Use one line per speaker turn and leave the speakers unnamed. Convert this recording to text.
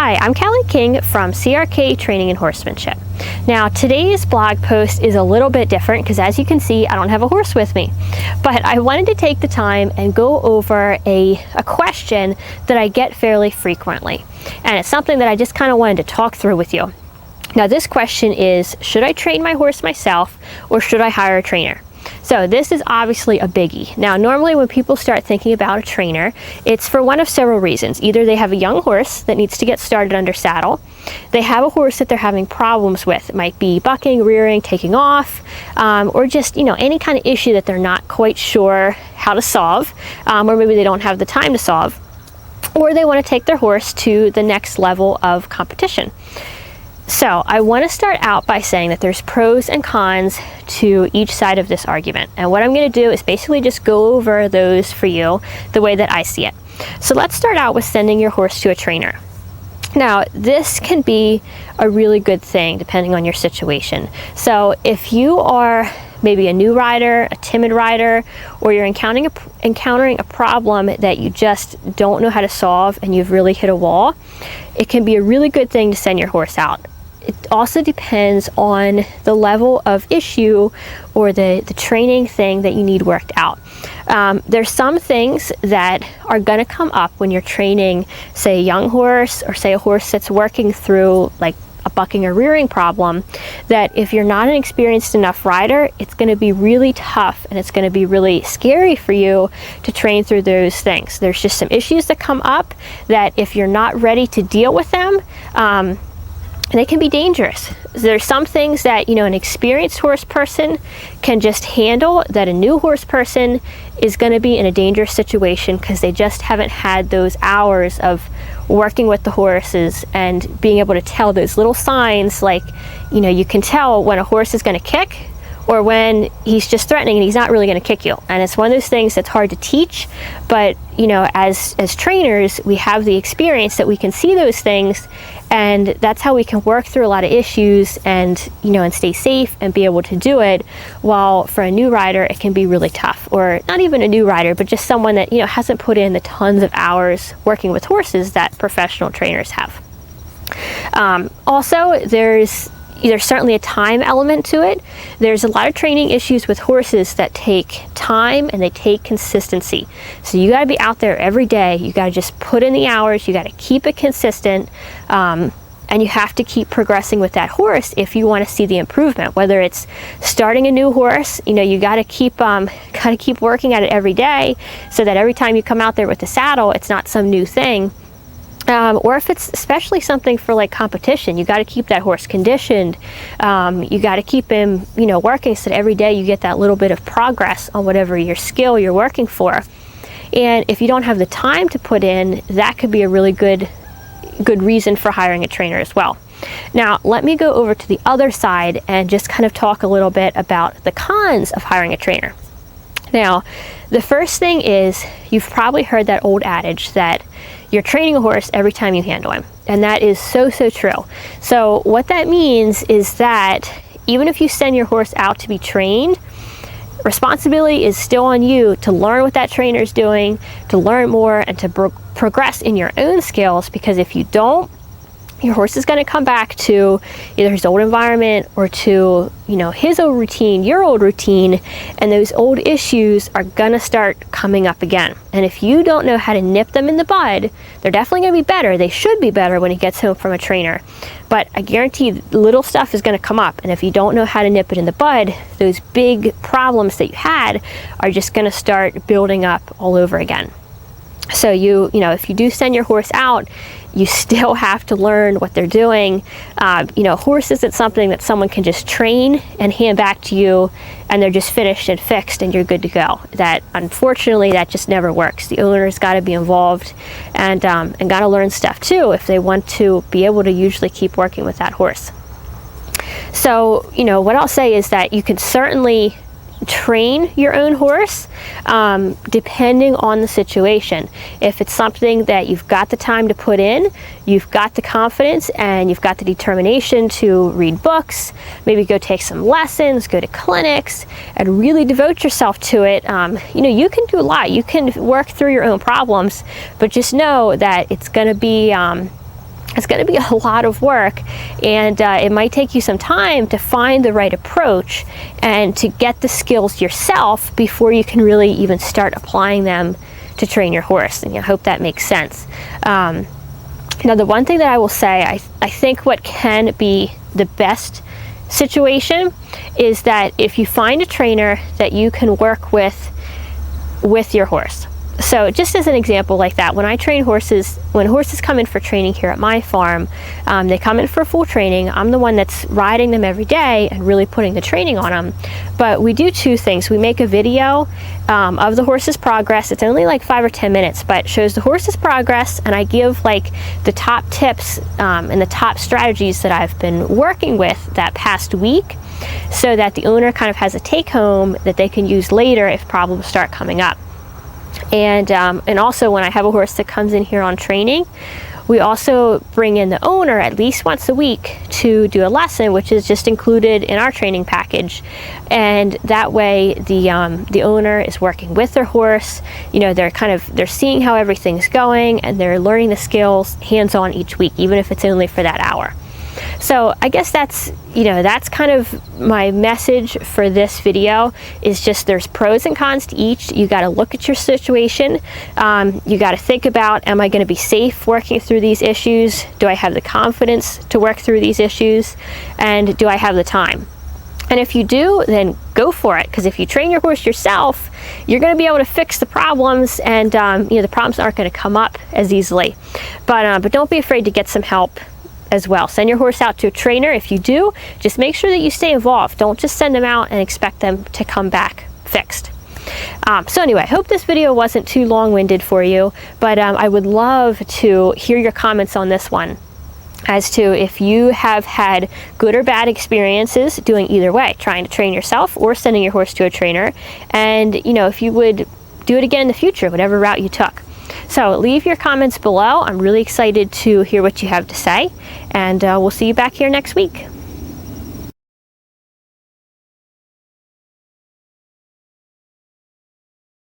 Hi, I'm Callie King from CRK Training and Horsemanship. Now, today's blog post is a little bit different because, as you can see, I don't have a horse with me. But I wanted to take the time and go over a question that I get fairly frequently. And it's something that I just kind of wanted to talk through with you. Now, this question is, should I train my horse myself or should I hire a trainer? So this is obviously a biggie. Now, normally when people start thinking about a trainer, it's for one of several reasons. Either they have a young horse that needs to get started under saddle, they have a horse that they're having problems with. It might be bucking, rearing, taking off, or just, any kind of issue that they're not quite sure how to solve, or maybe they don't have the time to solve, or they want to take their horse to the next level of competition. So I want to start out by saying that there's pros and cons to each side of this argument. And what I'm going to do is basically just go over those for you the way that I see it. So let's start out with sending your horse to a trainer. Now, this can be a really good thing depending on your situation. So if you are maybe a new rider, a timid rider, or you're encountering a problem that you just don't know how to solve and you've really hit a wall, it can be a really good thing to send your horse out. It also depends on the level of issue or the training thing that you need worked out. There's some things that are going to come up when you're training, say, a young horse or say a horse that's working through like a bucking or rearing problem, that if you're not an experienced enough rider, it's going to be really tough and it's going to be really scary for you to train through those things. There's just some issues that come up that if you're not ready to deal with them, they can be dangerous. There's some things that, an experienced horse person can just handle that a new horse person is going to be in a dangerous situation because they just haven't had those hours of working with the horses and being able to tell those little signs, like, you can tell when a horse is going to kick or when he's just threatening and he's not really going to kick you. And it's one of those things that's hard to teach, but as trainers, we have the experience that we can see those things, and that's how we can work through a lot of issues and and stay safe and be able to do it. While for a new rider, it can be really tough, or not even a new rider, but just someone that hasn't put in the tons of hours working with horses that professional trainers have. Also, there's certainly a time element to it. There's a lot of training issues with horses that take time and they take consistency. So you got to be out there every day. You got to just put in the hours. You got to keep it consistent. And you have to keep progressing with that horse if you want to see the improvement. Whether it's starting a new horse, you got to keep working at it every day so that every time you come out there with the saddle, it's not some new thing. Or if it's especially something for like competition, you got to keep that horse conditioned. You got to keep him, working so that every day you get that little bit of progress on whatever your skill you're working for. And if you don't have the time to put in, that could be a really good reason for hiring a trainer as well. Now, let me go over to the other side and just kind of talk a little bit about the cons of hiring a trainer. Now, the first thing is, you've probably heard that old adage that you're training a horse every time you handle him. And that is so, so true. So what that means is that even if you send your horse out to be trained, responsibility is still on you to learn what that trainer is doing, to learn more, and to progress in your own skills, because if you don't, your horse is going to come back to either his old environment or to, his old routine, your old routine, and those old issues are going to start coming up again. And if you don't know how to nip them in the bud, they're definitely going to be better. They should be better when he gets home from a trainer. But I guarantee little stuff is going to come up. And if you don't know how to nip it in the bud, those big problems that you had are just going to start building up all over again. So if you do send your horse out, you still have to learn what they're doing. Horse isn't something that someone can just train and hand back to you and they're just finished and fixed and you're good to go. That, unfortunately, that just never works. The owner's got to be involved and got to learn stuff too if they want to be able to usually keep working with that horse. So, what I'll say is that you can certainly train your own horse depending on the situation. If it's something that you've got the time to put in, you've got the confidence and you've got the determination to read books, maybe go take some lessons, go to clinics, and really devote yourself to it, you can do a lot. You can work through your own problems, but just know that it's going to be it's going to be a lot of work, and it might take you some time to find the right approach and to get the skills yourself before you can really even start applying them to train your horse. And I hope that makes sense. Now, the one thing that I will say, I think what can be the best situation is that if you find a trainer that you can work with your horse. So just as an example like that, when I train horses, when horses come in for training here at my farm, they come in for full training. I'm the one that's riding them every day and really putting the training on them. But we do two things. We make a video of the horse's progress. It's only like 5 or 10 minutes, but it shows the horse's progress, and I give like the top tips and the top strategies that I've been working with that past week, so that the owner kind of has a take home that they can use later if problems start coming up. And also when I have a horse that comes in here on training, we also bring in the owner at least once a week to do a lesson, which is just included in our training package. And that way the owner is working with their horse. They're seeing how everything's going, and they're learning the skills hands-on each week, even if it's only for that hour. So I guess that's kind of my message for this video, is just there's pros and cons to each. You got to look at your situation. You got to think about, am I going to be safe working through these issues? Do I have the confidence to work through these issues? And do I have the time? And if you do, then go for it, because if you train your horse yourself, you're going to be able to fix the problems, and the problems aren't going to come up as easily. But don't be afraid to get some help as well. Send your horse out to a trainer. If you do, just make sure that you stay involved. Don't just send them out and expect them to come back fixed. So anyway, I hope this video wasn't too long-winded for you, but I would love to hear your comments on this one as to if you have had good or bad experiences doing either way, trying to train yourself or sending your horse to a trainer, and if you would do it again in the future, whatever route you took. So leave your comments below. I'm really excited to hear what you have to say, and we'll see you back here next week.